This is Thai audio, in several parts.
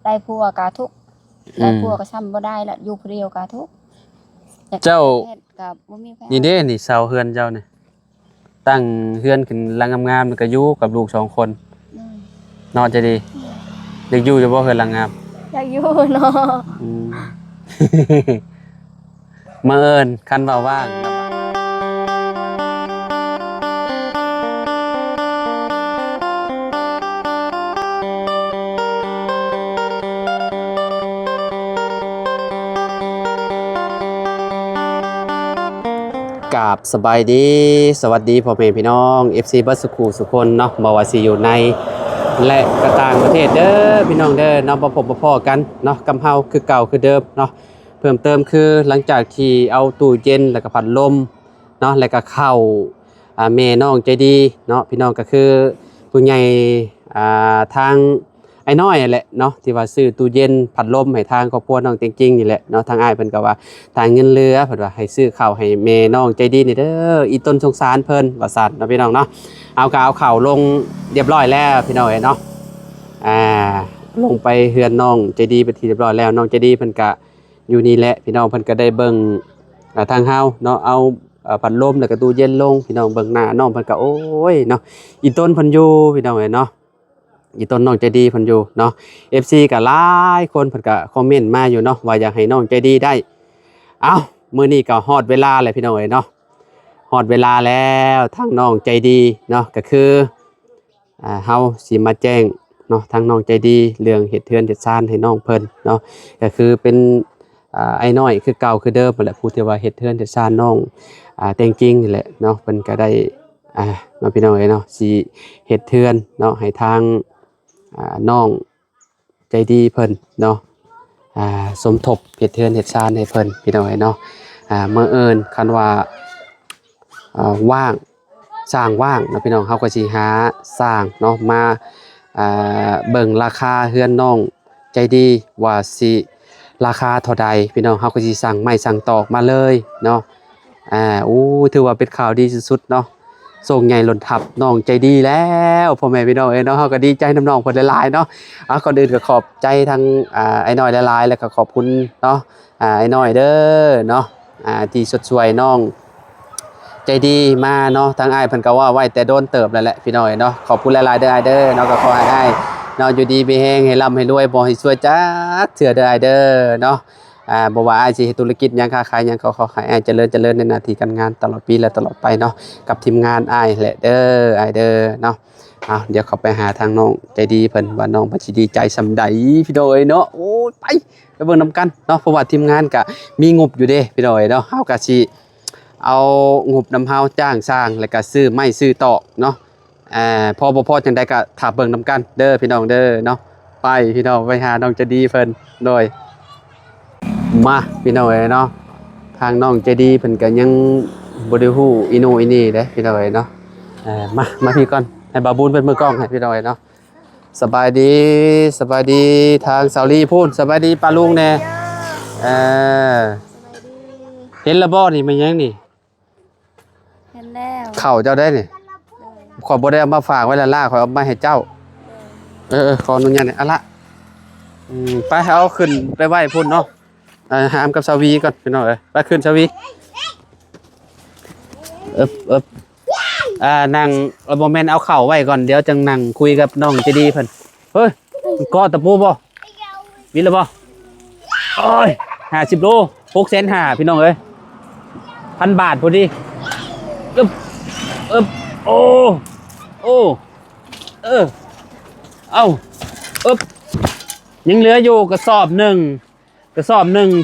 ได้ผัวกะทุกได้ผัวก็ซ้ำบ่ได้ละอยู่ผู้เดียวกะทุกเจ้ากับบ่มีแฟน นี่เด้นี่เสาเฮือนเจ้านี่ตั้งเฮือนขึ้นหลังงามๆแล้วก็อยู่กับลูก2คนนอนจะดีเด็กอยู่จะบ่เฮือนหลังงาม อยากอยู่เนาะ มาเอิญคันว่าว่างกราบสบายดีสวัสดีพ่อแม่พี่น้อง FC บัสสุขุสุคนเนาะบ่ว่าสิอยู่ในและกระต่างประเทศเด้อพี่น้องเด้อเนาะบ่พบบ่พ้อกันเนาะกำเฮาคือเก่าคือเดิมเนาะเพิ่มเติมคือหลังจากที่เอาตู้เย็นแล้วก็พัดลมเนาะแล้วก็เข้าแม่น้องใจดีเนาะพี่น้องก็คือผู้ใหญ่ทางไอ้น้อยแหละเนาะที่ว่าซื้อตู้เย็นพัดลมให้ทางครอบครัวน้องจริงๆนี่แหละเนาะทางอ้ายเพิ่นก็ว่าทางเงินเรือเพิ่นว่าให้ซื้อข้าวให้แม่น้องใจดีนี่เด้ออีต้นสงสารเพิ่นว่าซั่นเนาะพี่น้องเนาะเอาก็เอาข้าวลงเรียบร้อยแล้วพี่น้องเนาะลงไปเฮือนน้องใจดีไปที่เรียบร้อยแล้วน้องใจดีเพิ่นก็อยู่นี่แหละพี่น้องเพิ่นก็ได้เบิ่งทางเฮาเนาะเอาพัดลมแล้วก็ตู้เย็นลงพี่น้องเบิ่งหน้าน้องเพิ่นก็โอ้ยเนาะอีต้นเพิ่นอยู่พี่น้องเนาะอีต้นน้องใจดีเพิ่นอยู่เนาะ FC ก็หลายคนเพิ่นก็คอมเมนต์มาอยู่เนาะว่าอยากให้น้องใจดีได้เอ้ามื้อนี้ก็ฮอดเวลาแล้วพี่น้องเนาะฮอดเวลาแล้วทางน้องใจดีเนาะก็คือเฮาสิมาแจ้งเนาะทางน้องใจดีเรื่องเฮ็ดเทือนเฮ็ดซ่านให้น้องเพิ่นเนาะก็คือเป็นไอ้น้อยคือเก่าคือเดิมนั่นแหละผู้ที่ว่าเฮ็ดเทือนเฮ็ดซ่านน้องแต่งจริงนี่แหละเนาะเพิ่นก็ได้เนาะพี่น้องเนาะสิเฮ็ดเทือนเนาะให้ทางน้องใจดีเพิ่นเนาะสมทบเฮ็ดเทือนเฮ็ดซ่านให้เพิ่นพี่น้องเนาะเมื่อเอิญคันว่าว่างสร้างว่างเนาะพี่น้องเฮาก็สิหาสร้างเนาะมาเบิ่งราคาเฮือนน้องใจดีว่าสิราคาเท่าใดพี่น้องเฮาก็สิสั่งไม้สั่งตอกมาเลยเนาะถือว่าเป็นข่าวดีสุดๆเนาะส่งใหญ่หล่นทับน้องใจดีแล้วพ่อแม่พี่น้องเนาะเฮาก็ดีใจนำน้องเพิ่นหลายๆเนาะก่อนอื่นก็ขอบใจทางไอ้น้อยหลายๆแล้วก็ขอบคุณเนาะไอ้น้อยเด้อเนาะที่สดสวยน้องใจดีมาเนาะทางอ้ายเพิ่นก็ว่าไว้แต่โดนเติบแล้วแหละพี่น้อยเนาะขอบคุณหลายๆเด้ออ้ายเด้อเนาะก็ขอให้อ้ายเนาะอยู่ดีมีแฮงให้ร่ำให้รวยบ่ให้ซวยจักเทื่อเด้ออ้ายเด้อเนาะบ่ว่าอ้ายสิเฮ็ดธุรกิจหยังค้าขายหยังก็ขอให้อ้ายเจริญในหน้าที่การงานตลอดปีและตลอดไปเนาะกับทีมงานอ้ายแหละเด้ออ้ายเด้อเนาะเดี๋ยวเข้าไปหาทางน้องใจดีเพิ่นว่าน้องเพิ่นสิดีใจส่ำใดพี่น้อยเนาะโอ้ยไปเบิ่งนำกันเนาะเพราะว่าทีมงานก็มีงบอยู่เด้พี่น้อยเนาะเฮาก็สิเอางบนำเฮาจ้างสร้างแล้วก็ซื้อไม้ซื้อตอกเนาะพอบ่พอจังได๋ก็ถ้าเบิ่งนำกันเด้อพี่น้องเด้อเนาะไปพี่น้องไปหาน้องใจดีเพิ่นโดยมาพี่น้องเนาะทางน้องใจดีเพิ่นก็ยังบ่ได้ฮู้อีโนอีนี่เด้พี่น้องเนาะมาพี่ก่อนให้บาบูนเป็นมือกล้องให้พี่น้องเนาะสบายดีทางสาวลีพูนสบายดีป้าลุงแน่เห็นแล้วบ่นี่มันยังนี่เห็นแล้วเข่าเจ้าได้นี่ขอยบ่ได้เอามาฝากไว้ละล่าขอยเอามาให้เจ้าขออนุญาตนี่อะละไปเอาขึ้นไปไหว้พุ่นเนาะหามกับสาวีก่อนพี่น้องไปขึ้นสาวีนั่งบ่แม่นเอาเข่าไว้ก่อนเดี๋ยวจังนั่งคุยกับน้องจะดีเพิ่นเฮ้ยก้อตะปูบ่มีแล้วบ่โอ้ย50 โล6,500,000พี่น้องเอ้ย1,000 บาทพอดีโอ้เอายังเหลืออยู่กระสอบหนึ่ง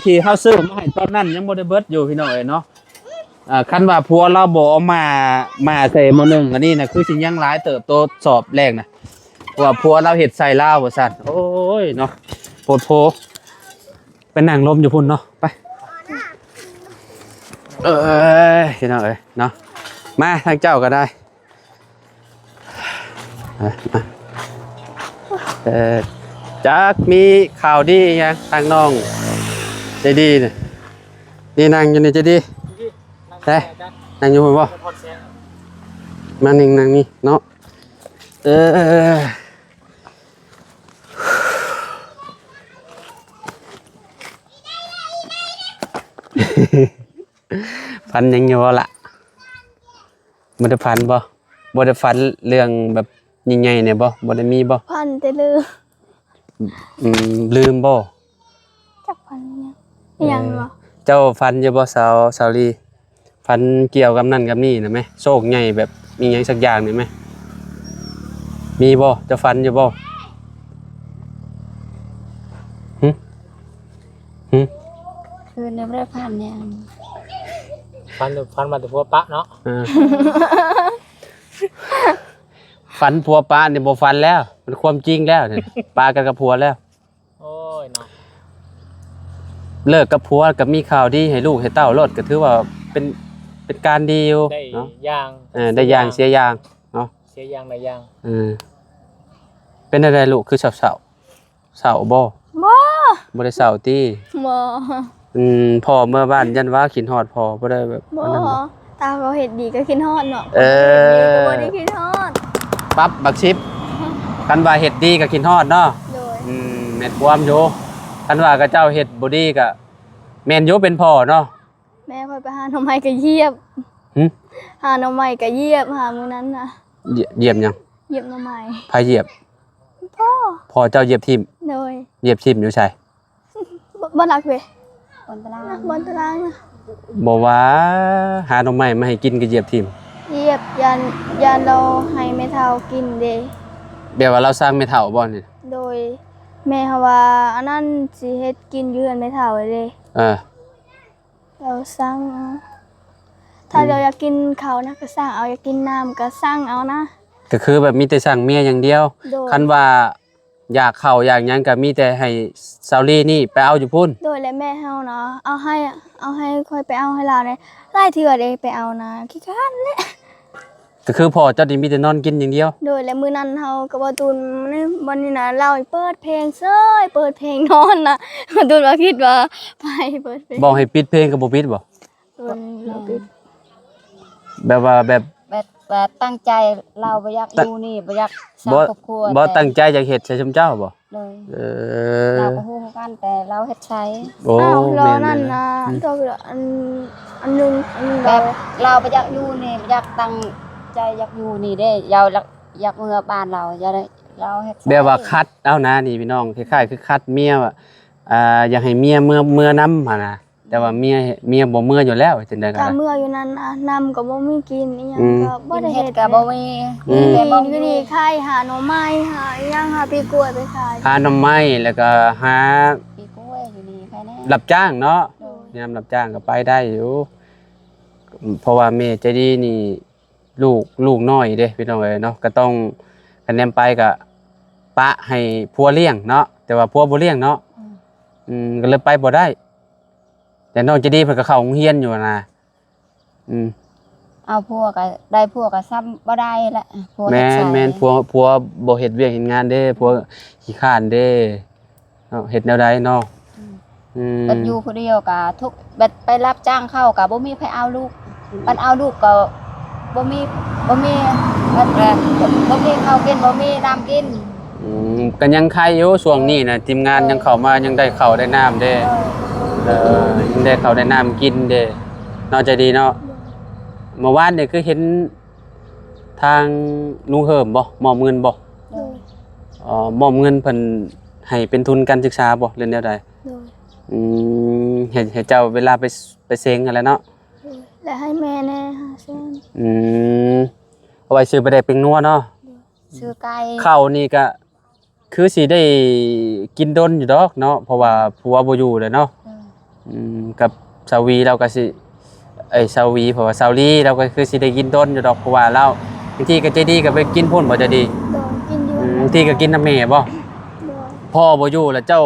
ที่เขาซื้อมาให้ตอนนั้นยังบ่ได้เบิดอยู่พี่น้องเอ้ยเนาะคันว่าพัวเราบ่เอามาใส่หม้อหนึ่งอันนี้นะคือสิยังหลายเติบโตสอบแรกนะว่าพัวเราเฮ็ดใส่ลาวว่าซั่นโอ้ยเนาะโพดโพเป็นนั่งลมอยู่พุ่นเนาะไปพี่น้องเอ้ยเนาะมาทางเจ้าก็ได้จักมีข่าวดียังทางน้องใจดีนี่นั่งอยู่นี่ใจดีได้นั่งอยู่บ่มานั่งนี่เนาะ ฝันยังอยู่บ่ล่ะบ่ได้ฝันบ่ได้ฝันเรื่องแบบใหญ่ๆเนี่ยบ่ได้มีบ่ พันแต่ลืม ลืมบ่ จักพันยังเหรอ เจ้าฝันอยู่บ่สาวลีฝันเกี่ยวกับนั่นกับนี่น่ะแม่โชคใหญ่แบบมีหยังสักอย่างนี่แม่มีบ่เจ้าฝันอยู่บ่หึ คือในประพันธ์เนี่ย ฟันมาแต่พัวปะเนาะ ฝันผัวป้าเนี่ยบ่ฝันแล้วมันความจริงแล้วเนี่ยป้ากันกับผัวแล้ว โอ้ยเนาะ เลิกกับผัวกับมีข่าวดีให้ลูกให้เต้ารถก็ถือว่าเป็นการดีอยู่ ได้ เนาะ ย่าง ได้ยางเสียยางเนาะ เสียย่างได้ย่าง เป็นอะไรลูกคือเศร้าบ่ บ่ บ่ได้เศร้าติ บ่ พ่อเมื่อบ้านยันว่าขินฮอดพ่อบ่ได้แบบ บ่ อันนั้นบ่ ตาเขาเฮ็ดดีก็คิดฮอดเนาะ เออ บ่ได้คิดฮอด ปั๊บบักชิปกันว่าเฮ็ดดีก็ขินฮอดเนาะ โดย แม่นความอยู่กันว่ากับเจ้าเฮ็ดบ่ดีก็แม่นอยู่เป็นพ่อเนาะ แม่ค่อยไปหาหน่อไม้ก็เหยียบ หึ หาหน่อไม้ก็เหยียบหามื้อนั้นน่ะ เหยียบหยัง เหยียบหน่อไม้ ไผเหยียบ พ่อ พ่อเจ้าเหยียบทิ่ม โดย เหยียบทิ่มอยู่ไส บ่รักเว้ย คนตาราง รักบนตารางนะ บ่ว่าหาหน่อไม้มาให้กินก็เหยียบทิ่ม เหยียบยันเราให้แม่เฒ่ากินเด้ แบบว่าเราสร้างไม่เท่าบ่นี่ โดยแม่เขาว่าอันนั้นสิเฮ็ดกินอยู่เฮือนแม่เฒ่าเด้ เออ เราสั่งเอาถ้าเราอยากกินข้าวนะก็สั่งเอาอยากกินน้ำก็สั่งเอานะ ก็คือแบบมีแต่สั่งเมียอย่างเดียว โดย คันว่าอยากเข้าอยากหยังก็มีแต่ให้ซาวลี่นี่ไปเอาอยู่พุ่น โดยและแม่เฮาเนาะเอาให้ค่อยไปเอาให้เราเลยหลายเทื่อเด้ไปเอานะขี้คร้านแหละ ก็คือพ่อเจ้านี่มีแต่นอนกินอย่างเดียว โดยและมื้อนั้นเฮาก็บ่ตูนนี่วันนี้นะเราเปิดเพลงเซ้ยเปิดเพลงนอนนะบ่ตูนว่าคิดว่าไปเปิดเพลง บอกให้ปิดเพลงก็บ่ปิดบ่ ตูนเราปิด แบบว่าแบบ แบบตั้งใจเราบ่อยากอยู่นี่บ่อยากสร้าง บ่ ครอบครัว บ่ตั้งใจอยากเฮ็ดใส่ชุมเจ้าบ่ เลย เอ เรา อ ก็ฮู้กันแต่เราเฮ็ดใช้ โอ้ อ้าวเรา แม่ นั่น ๆ นะตัวอันหนึง แบ เรา บเราบ่อยากอยู่นี่บ่อยากตั้งใจอยากอยู่นี่เด้อยากเมื่อบ้านเราอย่าได้เราเฮ็ดใช้ แบบว่าคัดเอานะนี่พี่น้องคล้ายๆคือคัดเมียว่าอยากให้เมียเมื่อนำหั่นน่ะแต่ว่าเมียบ่เมื่ออยู่แล้วจังได๋ก็ ตาม ได้ เมื่ออยู่นั้นนะน้ำก็บ่มีกินอีหยังก็บ่ได้ เฮ็ เฮ็ ด ด ก็บ่มี นี่ แต่บ่ อยู่นี่ขายหาหน่อไม้หาอีหยังหาปีกล้วยไปขาย หาหน่อไม้แล้วก็หา ปีกล้วยอยู่นี่แค่นี้ รับจ้างเนาะ โดย ยามรับจ้างก็ไปได้อยู่เพราะว่าแม่ใจดีนี่ลูกน้อยเด้พี่น้องเอ้ยเนาะก็ต้องคะแนนไปก็ปะให้ผัวเลี้ยงเนาะแต่ว่าผัวบ่เลี้ยงเนาะก็เลยไปบ่ได้ แต่น้องใจดีเพิ่นก็เข้าโรงเรียนอยู่นะเอาพวกก็ได้พวกก็ซ้ำบ่ได้แหละพวก แม่ เฮ็ดใช้ นแม่นผัวบ่เฮ็ดเวียกเฮ็ดงานเด้ผัวขี้คร้านเด้เนาะเฮ็ดแนวใดเนาะบัดอยู่ผู้เดียวก็ทุกบัดไปรับจ้างเข้าก็บ่มีไผเอาลูกบัดเอาลูกก็บ่มีบัดบ่มีข้าวกินบ่มีน้ำกิน ก็ยังใครอยู่ช่วงนี้นะทีมงานยังเข้ามายังได้ข้าวได้น้ำเด้ยังได้ข้าวได้น้ำกินเด้เนาะใจดีเนาะเมื่อวานนี่คือเห็นทางลุงเหิมบ่มอบเงินบ่ โดย มอบเงินเพิ่นให้เป็นทุนการศึกษาบ่เรื่องแนวใด โดย ให้เจ้าเวลาไปเซ็งอะไรเนาะ และให้แม่แน่หาเส้น เอาไว้ซื้อไปได้เป็นนัวเนาะ ซื้อไก่ ข้าวนี่ก็คือสิได้กินดนอยู่ดอกเนาะเพราะว่าผัวบ่อยู่เลยเนาะกับสาวีเราก็สิสาวีเพราะว่าสาวลีเราก็คือสิได้กินดนอยู่ดอกเพราะว่าเราบางทีก็ใจดีก็ไปกินพุ่นบ่จะดี โดยกินอยู่ บางทีก็กินน้ำแม่บ่ โดย พ่อบ่อยู่แล้วเจ้า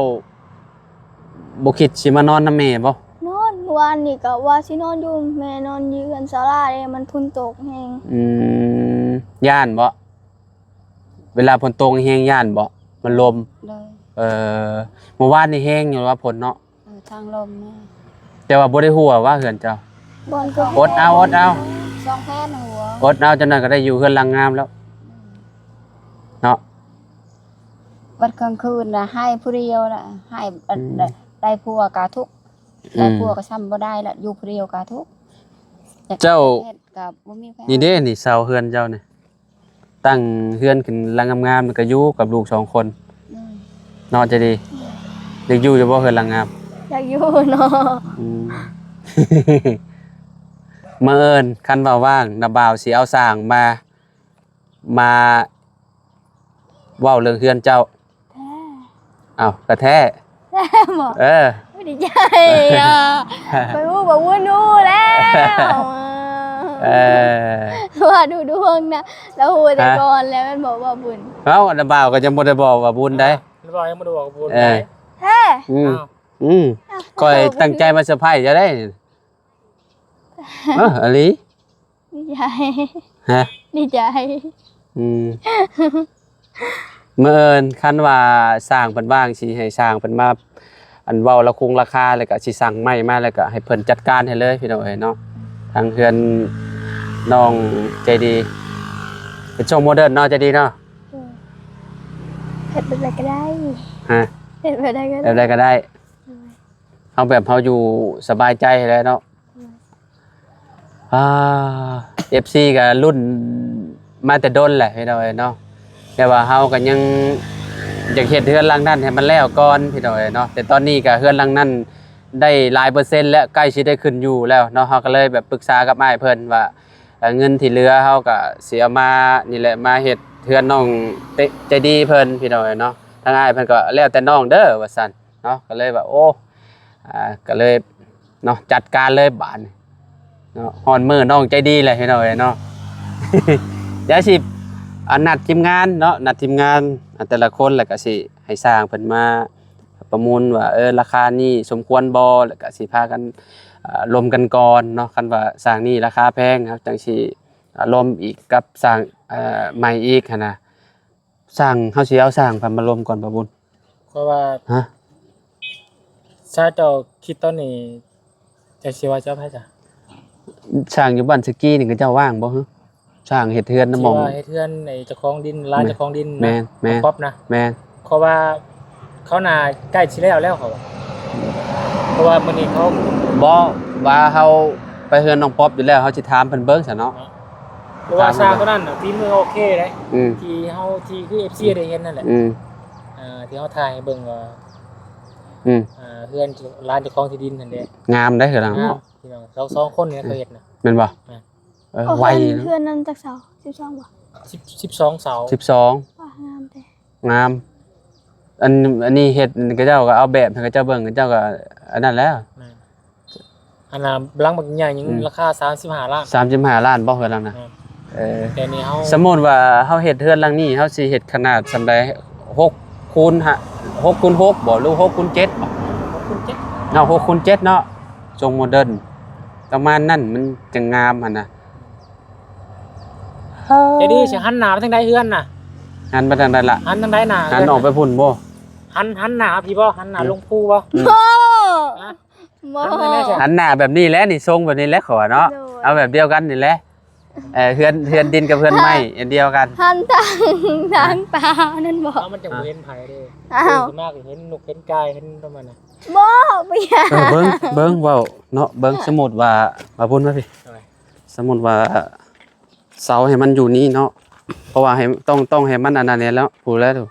บ่คิดสิมานอนน้ำแม่บ่ นอนเมื่อวานนี่ก็ว่าสินอนอยู่แม่นอนอยู่เฮือนศาลาเด้มันฝนตกแฮง ย่านบ่เวลาฝนตกแฮงย่านบ่มันลม เลย เมื่อวานนี่แฮงอยู่ว่าฝนเนาะ ทางลมนี่ แต่ว่าบ่ได้หัวว่าเฮือนเจ้า บอนก็ อดเอา สองแผ่นหัว อดเอาจังนั้นก็ได้อยู่เฮือนหลังงามแล้วเนาะ บัดกลางคืนน่ะให้ผู้เดียวน่ะให้ได้พวกก็ทุก แต่พวกก็ซ้ำบ่ได้ละอยู่ผู้เดียวก็ทุกข์ เจ้า เฮ็ดก็บ่มีไผเอา นี่เด้นี่เสาเฮือนเจ้านี่ตั้งเฮือนขึ้นหลังงามๆมันก็อยู่กับลูก2คนเนาะจะดีเด็กอยู่จะบ่เฮือนหลังงาม อยากอยู่เนาะ อืม มาเอิญคันว่าว่างนาบ่าวสิเอาสร้างมาเว้าเรื่องเฮือนเจ้าอ้าวกระแท้ แท้บ่ เออ ไม่ได้ใจอ่ะไปพูดบอกว่านู่แล้ว เออ ว่าดูดวงนะแล้วหัวแต่ก่อนแล้วมันบอกว่าบุญ เอ้านาบ่าวก็จะบ่ได้บอกว่าบุญได้ เรียบร้อยยังบ่ได้บอกบุญ เออ แท้ อืม อ้าว อืมก็ตั้งใจมาเซอร์ไพรส์จะได้อลี ดีใจ ฮะ ดีใจ อืมเมื่อเอิญคันว่าสร้างเพิ่นว่างสิให้สร้างเพิ่นมาอันเว้าละคงราคาแล้วก็สิสั่งไม้มาแล้วก็ให้เพิ่นจัดการให้เลยพี่น้องเอ้ยเนาะทางเฮือนน้องใจดีเป็นช่วงโมเดิร์นเนาะใจดีเนาะ เห็ดแบบอะไรก็ได้ ฮะ เห็ดแบบอะไรก็ แบ ได้ บใดก็ได้เอาแบบเฮาอยู่สบายใจแล้วเนาะFC ก็รุ่นมาแต่ดนแหละพี่น้องเอ้ยเนาะแต่ว่าเฮาก็ยังอยากเฮ็ดเฮือนหลังนั้นให้มันแล้วก่อนพี่น้องเอ้ยเนาะแต่ตอนนี้ก็เฮือนหลังนั้นได้หลายเปอร์เซ็นต์แล้วใกล้สิได้ขึ้นอยู่แล้วเนาะเฮาก็เลยแบบปรึกษากับอ้ายเพิ่นว่าเงินที่เหลือเฮาก็สิเอามานี่แหละมาเฮ็ดเฮือนน้องใจดีเพิ่นพี่น้องเอ้ยเนาะทางอ้ายเพิ่นก็แล้วแต่น้องเด้อว่าซั่นเนาะก็เลยว่าโอ้ก็เลยเนาะจัดการเลยบาดนี้เนาะฮอนมื้อน้องใจดีแหละพี่น้องเอ้ยเนาะ เดี๋ยวสินัดทีมงานเนาะนัดทีมงานแต่ละคนแล้วก็สิให้สร้างเพิ่นมาประมูลว่าราคานี้สมควรบ่แล้วก็สิพากันรวมกันก่อนเนาะคันว่าสร้างนี้ราคาแพงครับจังสิรวมอีกกับสร้างใหม่อีกหันนะสร้างเฮาสิเอาสร้างเพิ่นมารวมก่อนบ่บุญ เพราะว่า ฮะ ถ้าเจ้าคิดตอนนี้จะสิว่าเจ้าไผจ้ะ สร้างอยู่บ้านสกีนี่ก็เจ้าว่างบ่ฮึสร้างเฮ็ดเฮือนน้ำหม ที่ อง ว่าให้เทือนไอ้เจ้าของดินร้านเจ้าของดิน แม่ นะ นแม่น ป๊อปนะ แม่น เพราะว่าเขาน่าใกล้สิแล้วเขาว่าเพราะว่ามื้อนี้เขา บ่ว่าเฮาไปเฮือนน้องป๊อบอยู่แล้วเฮาสิถามเพิ่นเบิ่งซะเนาะ เพราะว่าสร้างเท่านั้นน่ะฝีมือโอเคเลย อืม ที่คือ FC ได้เห็นนั่นแหละ อืม ที่เฮาถ่ายให้เบิ่งว่า อืม เฮือนร้านเจ้าของที่ดินนั่นแหละ งามได้คือหลัง อ้าว เนาะ พี่น้องเราสองคนเนี่ยเขาเฮ็ดนะ แม่นบ่ แม่น ไว เพื่อนนั่นจากเสา12บ่ 12เสา 12 ว่างามแต่ งามอันนี้เฮ็ดก็เจ้าก็เอาแบบให้เขาเจ้าเบิ่งก็เจ้าก็อันนั้นแล้ว แม่นอันน่ะหลังบักใหญ่ยังราคา35ล้าน 35ล้านบ่เฮือนหลังนะ แม่น เ แต่นี่เฮา สมมุติว่าเฮาเฮ็ดเฮือนหลังนี้เฮาสิเฮ็ดขนาดสำใด6คูณ6คูณ6บ่หรือ6คูณ7บ่ ขอบคุณเจ๊ เอา6คูณ7เนาะทรงโมเดิร์นประมาณนั้นมันจะงามหั่นน่ะ ใจดีสิหันหน้าไปทางใดเฮือนน่ะ หันไปทางใดล่ะ หันทางใดหน้า หันออกไปพุ่นบ่ หันหน้าพี่บ่หันหน้าลงภูบ่ โอ้ ฮะ บ่ หันไปแน่จ้ะ หันหน้าแบบนี้แหละนี่ทรงแบบนี้แหละขอเนาะ โดย เอาแบบเดียวกันนี่แหละเฮือนดินกับเฮือนไม้อันเดียวกัน หันทางตานั่นบ่ เอามันจะบ่เห็นไผเด้ อ้าว ส่วนมากเห็นนกเห็นกายเห็นประมาณน่ะ บ่บ่อยาก เบิ่งเว้าเนาะเบิ่งสมมุติว่าพุ่นมาพี่ เอาไว้ สมมุติว่าเสาให้มันอยู่นี่เนาะเพราะว่าให้ต้องให้มันอันนั้นเนี่ยแล้วพูดแล้วดู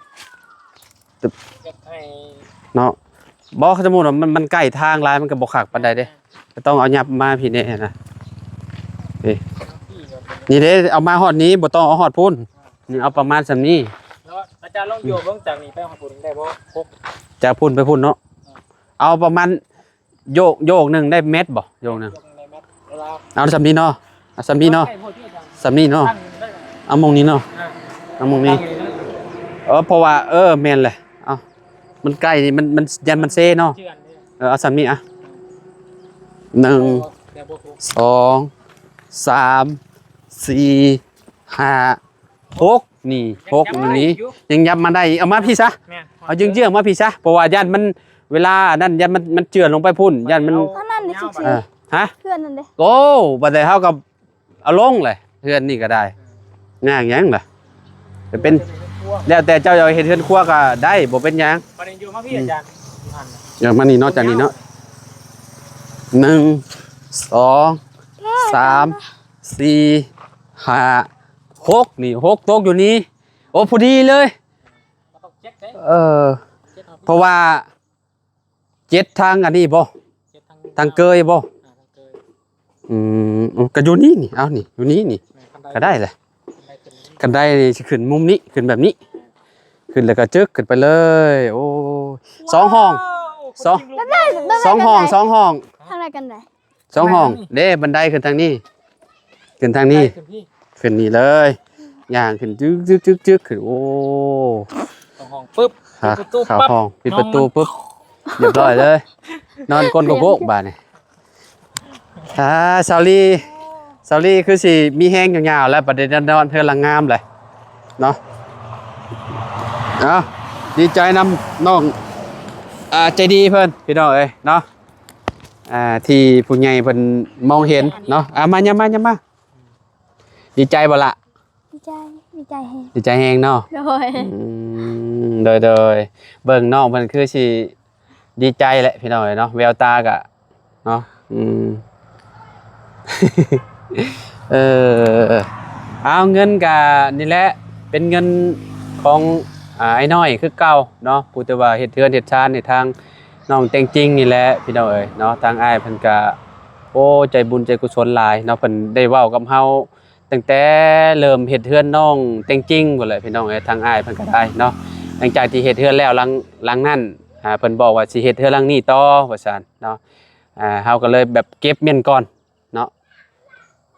จะให้ เนาะบ่สมมุติว่ามันใกล้ทางหลายมันก็บ่คักปานใดเด้ก็ต้องเอายับมาพี่แน่นะนี่ พี่ก็เป็น นี่เด้เอามาฮอดนี้บ่ต้องเอาฮอดพุ่นนี่เอาประมาณส่ำนี้ แล้วอาจารย์ลองโยกลงจากนี้ไปหาปุ่นได้บ่พก จากพุ่นไปพุ่นเนาะเอาประมาณโยกหนึงได้เม็ดบ่โยกหนึง ยกในแมตเวลา เอาส่ำนี้เนาะเอาส่ำนี้เนาะ ใกล้พวกที่อาจารย์ ส่ำนี้เนาะ ตั้งได้เลย เอามองนี้เนาะ อ่า เอามองนี้ ตั้งเลยนะ เพราะว่าแม่นแหละเอามันใกล้นี่มันยันมันเซ่เนาะ เชื่อนเด้ เอาส่ำนี้อ่ะ1 แต่บ่พก 2 3 4 5 6นี่6อยู่นี้ยังยับมาได้อีกเอามาพี่ซะ แม่ เอาเยื้องๆมาพี่ซะเพราะว่ายันมันเวลานั่นยันมันเจือนลงไปพุ่นยันมัน อันนั้นนี่สิ ฮะ เพื่อนนั่นเด้ โอ้บัดนี้เฮากับเอาลงเลยเฮือนนี่ก็ได้ง่ายหยังล่ะจะเป็นแล้วแต่เจ้าอยากเฮ็ดเฮือนครัวก็ได้บ่เป็นหยัง ประเด็นอยู่มาพี่อาจารย์อยู่หันน่ะ อย่างมานี่เนาะจากนี้เนาะ 1 2 3 4 5 6นี่6ตกอยู่นี่โอ้พอดีเลยเพราะว่า7ทางอันนี้บ่ทางเกยบ่ก็อยู่นี่นี่เอานี่อยู่นี่นี่ก็ได้เลยกันได้สิขึ้นมุมนี้ขึ้นแบบนี้ขึ้นแล้วก็จึกขึ้นไปเลยโอ้2ห้อง2ห้อง2ห้อง ทางไหนกันไหน 2ห้องเด้บันไดขึ้นทางนี้ขึ้นทางนี้ขึ้นนี่เลยย่างขึ้นจึกขึ้นโอ้ ห้องปึ๊บ เข้าห้องปิดประตูปุ๊บเรียบร้อยเลย นอนก้นกโกกบาดนี่ซาลีคือสิมีแห้งยาวๆแล้วประเด็นนอนเธอละงามเลยเนาะเอาดีใจนำน้องใจดีเพิ่นพี่น้องเอ้ยเนาะที่ผู้ใหญ่เพิ่นมองเห็นเนาะมาอย่ามาดีใจบ่ล่ะดีใจแฮง ดีใจแฮงเนาะ โดย โดยเบิ่งน้องเพิ่นคือสิดีใจแหละพี่น้องเอ้ยเนาะแววตากะเนาะเอาเงินกะนี่แหละเป็นเงินของไอ้น้อยคือเก่าเนาะผู้แต่ว่าเฮ็ดเทือนเฮ็ดชานในทางน้องแต่งจริงนี่แหละพี่น้องเอ้ยเนาะทางอ้ายเพิ่นก็โอ้ใจบุญใจกุศลหลายเนาะเพิ่นได้เว้ากับเฮาตั้งแต่เริ่มเฮ็ดเทือนน้องแต่งจริงพุ่นแหละพี่น้องเอ้ยทางอ้ายเพิ่นก็ได้เนาะหลังจากที่เฮ็ดเทือนแล้วหลังนั้นเพิ่นบอกว่าสิเฮ็ดเทือนหลังนี้ต่อว่าซั่นเนาะเฮาก็เลยแบบเก็บเงินก่อนเนาะ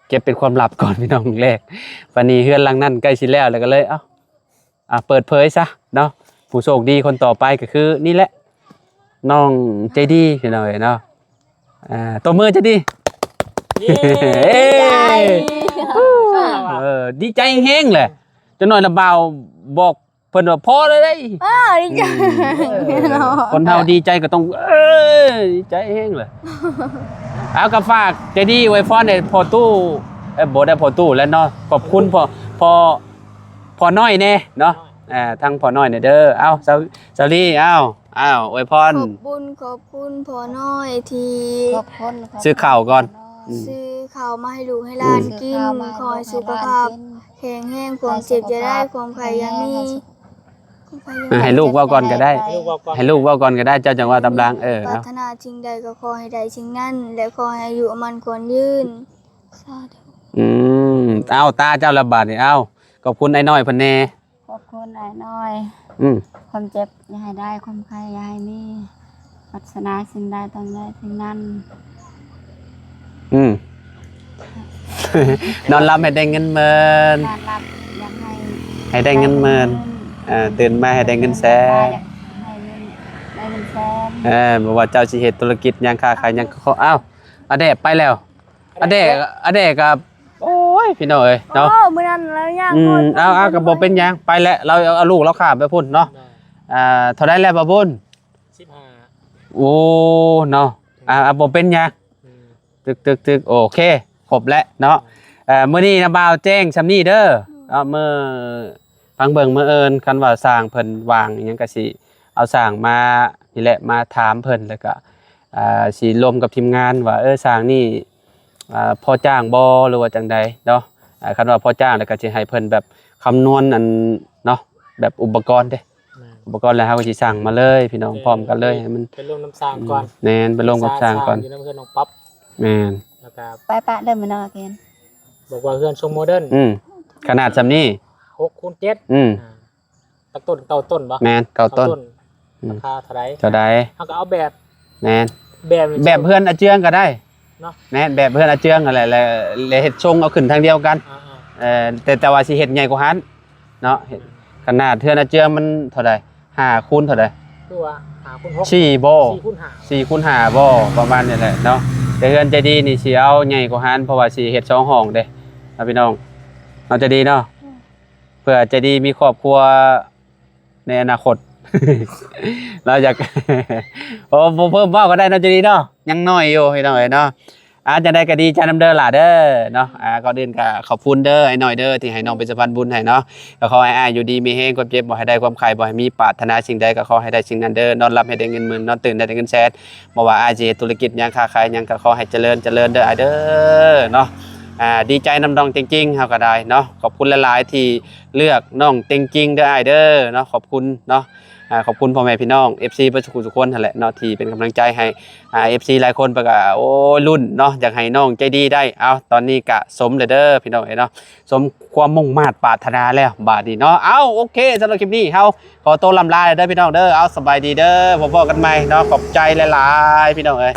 เก็บเป็นความลับก่อนพี่น้องแรกวันนี้เฮือนหลังนั้นใกล้สิแล้วก็เลยเปิดเผยซะเนาะผู้โชคดีคนต่อไปก็คือนี่แหละน้องใจดีพี่น้องเนาะตัวมือจะดีดีใจแห้งเลยจะหน่อยละเบาบอกเพิ่นว่าพอเลยได้ดีใจคนเฮาดีใจก็ต้องดีใจแห้งเลยเอาก็ฝากใจดีไว้พรให้พอตู้บ่ได้พอตู้แล้วเนาะขอบคุณพอน้อยแน่เนาะทั้งพอน้อยเนี่ยเด้อเอาซาลี่อวยพรขอบคุณพอน้อยที่ซื้อข้าวก่อนซื้อข้าวมาให้ลูกให้หลานกินคอยสุขภาพแข็งแรงความเจ็บจะได้ความไข่ยังมีให้ลูกว่าก่อนก็ได้ให้ลูกว่าก่อนก็ได้เจ้าจังว่าตำรางปรารถนาสิ่งใดก็ขอให้ได้สิ่งนั้นและขอให้อายุมันควรยืนสาธุเอาตาเจ้าระบาดนี่เอาขอบคุณไอ้น้อยเพิ่นแน่ขอบคุณไอ้น้อยความเจ็บอย่าให้ได้ความไข้อย่าให้มีปรารถนาสิ่งใดต้องได้สิ่งนั้นนอนหลับให้ได้เงินหมื่นนอนหลับอยากให้ได้เงินหมื่นตื่นมาให้ได้เงินแสนได้เงินแสนบอกว่าเจ้าสิเฮ็ดธุรกิจยังค้าขายยังเขาอเดะไปแล้วอเดะกับโอ้ยพี่น้องเอ้ยเนาะมื้อนั้นแล้วยังเอาก็บ่เป็นหยังไปแล้วเราเอาลูกเราข้ามไปพุ่นเนาะเท่าใดแล้วบ่บุญ15โอ้เนาะบ่เป็นหยังตึกโอเคครบแล้วเนาะมื้อนี้นะบ่าวแจ้งซำนี้เด้อมื้อฟังเบิ่งมื้อเอิ้นคันว่าสร้างเพิ่นวางอิหยังก็สิเอาสร้างมานี่แหละมาถามเพิ่นแล้วก็สิรวมกับทีมงานว่าสร้างนี่พอจ้างบ่หรือว่าจังใดเนาะคันว่าพอจ้างแล้วก็สิให้เพิ่นแบบคำนวณอันเนาะแบบอุปกรณ์เด้อุปกรณ์แล้วเฮาก็สิสั่งมาเลยพี่น้องพร้อมกันเลยให้มันไปลงน้ำสร้างก่อนแม่นไปลงกับสร้างก่อนอยู่นำเพื่อนน้องป๊อปแม่นแล้วก็ไปปะเด้อมื้อนั้นเพิ่นบอกว่าเพื่อนทรงโมเดิร์นขนาดซำนี้6x7ต้นเก่าต้นบ่แม่นเก่าต้นราคาเท่าใดเฮาก็เอาแบบแม่นแบบเพื่อนอาเจืองก็ได้เนาะแม่นแบบเพื่อนอาเจืองนั่นแหละแล้วเฮ็ดทรงเอาขึ้นทางเดียวกันแต่ว่าสิเฮ็ดใหญ่กว่าหันเนาะขนาดเพื่อนอาเจืองมันเท่าใด5คูณเท่าใดคือว่า5คูณ6 4บ่4คูณ5บ่ประมาณนี้แหละเนาะแต่เฮือนใจดีนี่สิเอาใหญ่กว่าหันเพราะว่าสิเฮ็ด2ห้องเด้พี่น้องเอาใจดีเนาะเพื่อใจดีมีครอบครัวในอนาคตเราอยากเพิ่มว่าก็ได้เนาะใจดีเนาะยังน้อยอยู่พี่น้องเนาะ จะได้ก็ดีใจนำเด้อล่ะเด้อเนาะก่อนอื่นก็ขอบคุณเด้อไอ้หน่อยเด้อที่ให้น้องเป็นสะพานบุญให้เนาะก็ขอให้อ้ายอยู่ดีมีแฮงความเจ็บบ่ให้ได้ความไข้บ่ให้มีปรารถนาสิ่งใดก็ขอให้ได้สิ่งนั้นเด้อนอนหลับให้ได้เงินหมื่นนอนตื่นได้เงินแสนบ่ว่าอ้ายสิเฮ็ดธุรกิจหยังค้าขายหยังก็ขอให้เจริญเด้ออ้ายเด้อเนาะดีใจนำน้องจริงๆเฮาก็ได้เนาะขอบคุณหลายๆที่เลือกน้องจริงๆเด้ออ้ายเด้อเนาะขอบคุณเนาะขอบคุณพ่อแม่พี่น้อง FC เบ่ทุกคนนั่นแหละเนาะที่เป็นกำลังใจให้FC หลายคนไปก็โอ้รุ่นเนาะอยากให้น้องใจดีได้เอาตอนนี้ก็สมเด้อพี่น้องเนาะสมความมุ่งมา่ปรารถนาแล้วบาดนี้เนาะเอาโอเคสำหรับคลิปนี้เฮาขอตัวลำลาเด้อพี่น้องเด้อเอาสบายดีเด้อพบกันใหม่เนาะขอบใจหลายๆพี่น้องเอ้ย